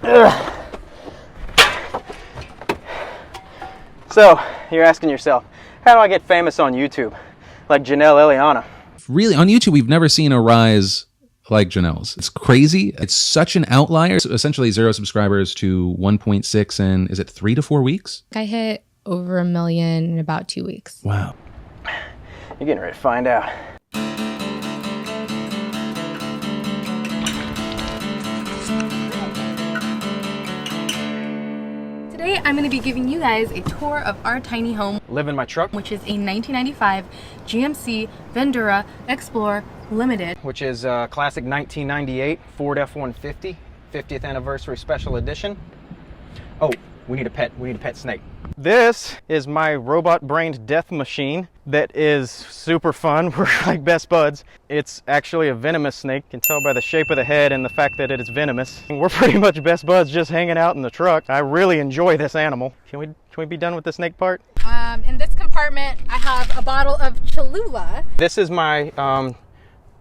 Ugh. So, you're asking yourself, how do I get famous on YouTube? Like Jennelle Eliana. Really, on YouTube, we've never seen a rise like Jennelle's. It's crazy. It's such an outlier. It's essentially 0 subscribers to 1.6 in, is it 3 to 4 weeks? I hit over 1 million in about 2 weeks. Wow. You're getting ready to find out. Today, I'm going to be giving you guys a tour of our tiny home. Live in my truck. Which is a 1995 GMC Vendura Explorer Limited. Which is a classic 1998 Ford F-150, 50th anniversary special edition. Oh, we need a pet. We need a pet snake. This is my robot-brained death machine that is super fun. We're like best buds. It's actually a venomous snake. You can tell by the shape of the head and the fact that it is venomous. We're pretty much best buds just hanging out in the truck. I really enjoy this animal. Can we be done with the snake part? In this compartment, I have a bottle of Cholula. This is my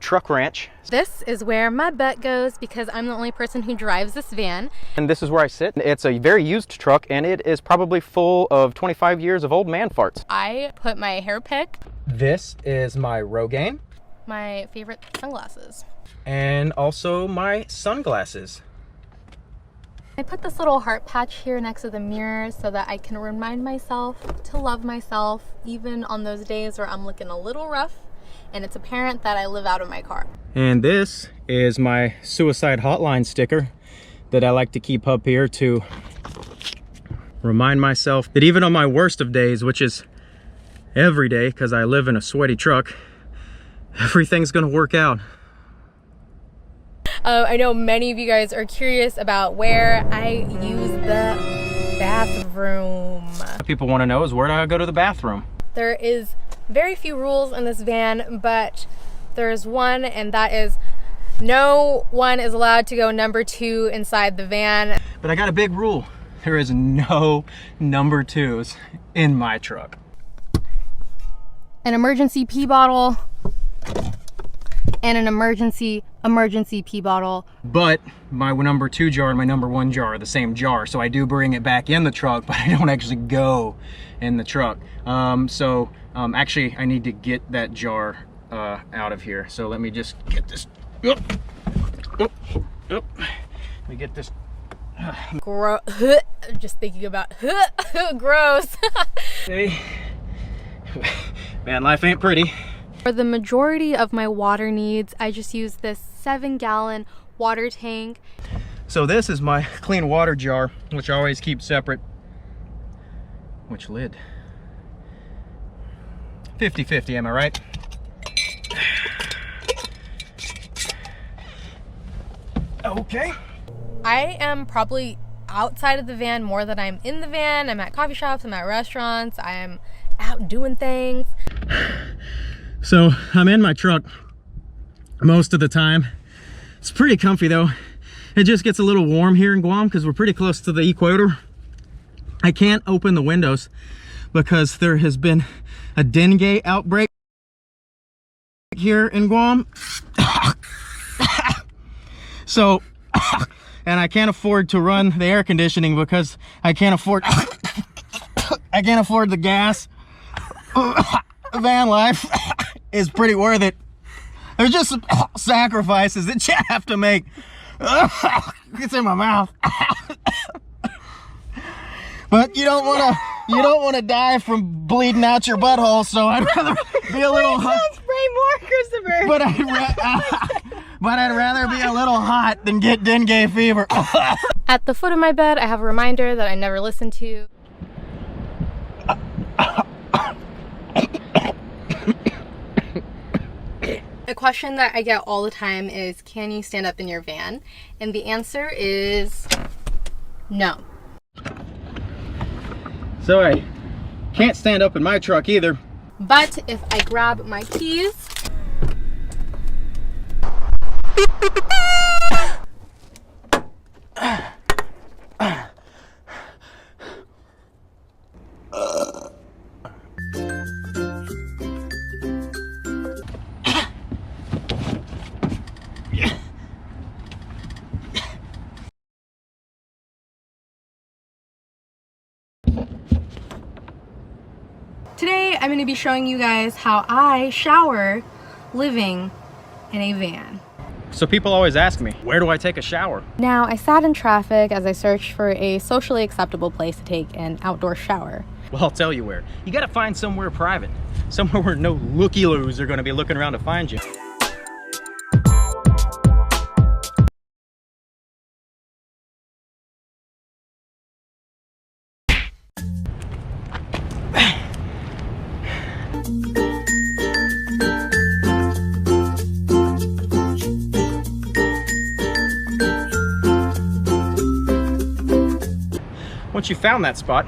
truck ranch. This is where my butt goes because I'm the only person who drives this van. And this is where I sit. It's a very used truck and it is probably full of 25 years of old man farts. I put my hair pick. This is my Rogaine. My favorite sunglasses. And also my sunglasses. I put this little heart patch here next to the mirror so that I can remind myself to love myself even on those days where I'm looking a little rough and it's apparent that I live out of my car. And this is my suicide hotline sticker that I like to keep up here to remind myself that even on my worst of days, which is every day because I live in a sweaty truck, everything's gonna work out. I know many of you guys are curious about where I use the bathroom. What people want to know is where do I go to the bathroom? There is very few rules in this van, but there's one, and that is no one is allowed to go number 2 inside the van. But I got a big rule. There is no number 2s in my truck. An emergency pee bottle and an emergency pee bottle. But my number 2 jar and my number 1 jar are the same jar, so I do bring it back in the truck, but I don't actually go in the truck. Actually, I need to get that jar out of here. So let me just get this. Let me get this. Just thinking about gross. Hey, Vanlife ain't pretty. For the majority of my water needs, I just use this 7-gallon water tank. So this is my clean water jar, which I always keep separate. Which lid? 50-50, am I right? Okay. I am probably outside of the van more than I'm in the van. I'm at coffee shops, I'm at restaurants, I'm out doing things. So I'm in my truck most of the time. It's pretty comfy though. It just gets a little warm here in Guam because we're pretty close to the equator. I can't open the windows because there has been a dengue outbreak here in Guam. So, and I can't afford to run the air conditioning because I can't afford the gas. Van life is pretty worth it. There's just some sacrifices that you have to make. It's in my mouth. But you don't want to die from bleeding out your butthole, so I'd rather be a little hot. Spray more, Christopher. But I'd rather be a little hot than get dengue fever. At the foot of my bed, I have a reminder that I never listen to. A question that I get all the time is, can you stand up in your van? And the answer is no. So I can't stand up in my truck either. But if I grab my keys, Today I'm going to be showing you guys how I shower living in a van. So people always ask me, where do I take a shower? Now, I sat in traffic as I searched for a socially acceptable place to take an outdoor shower. Well, I'll tell you where. You gotta find somewhere private. Somewhere where no looky-loos are gonna be looking around to find you. Once you found that spot,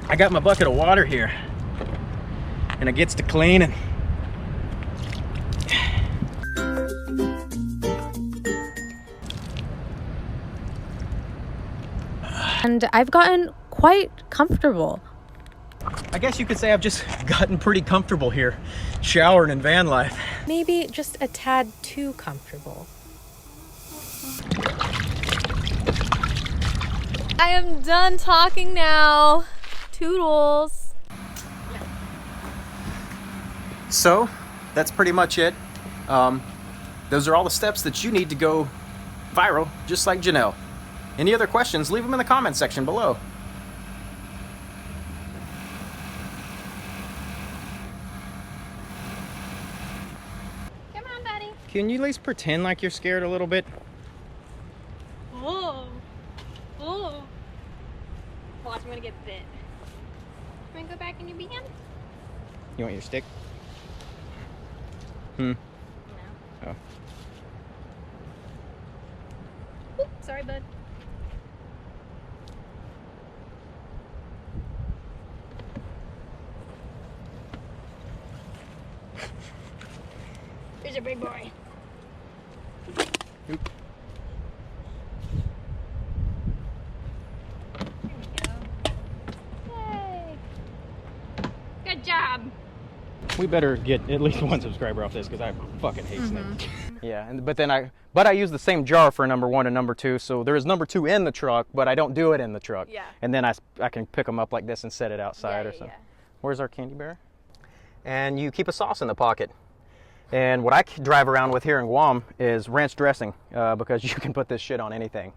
I got my bucket of water here, and it gets to cleaning. And I've gotten quite comfortable. I guess you could say I've just gotten pretty comfortable here, showering in van life. Maybe just a tad too comfortable. I am done talking now. Toodles. So, that's pretty much it. Those are all the steps that you need to go viral, just like Jennelle. Any other questions, leave them in the comment section below. Come on, buddy. Can you at least pretend like you're scared a little bit? Oh. Oh. Watch, I'm gonna get bit. You wanna go back in your van? You want your stick? No. Oh. Oop, sorry, bud. Here's your big boy. Oop. Good job. We better get at least one subscriber off this because I fucking hate snakes. Yeah, but I use the same jar for number 1 and number 2, so there is number 2 in the truck, but I don't do it in the truck. Yeah. And then I can pick them up like this and set it outside or something. Yeah. Where's our candy bear? And you keep a sauce in the pocket. And what I drive around with here in Guam is ranch dressing because you can put this shit on anything.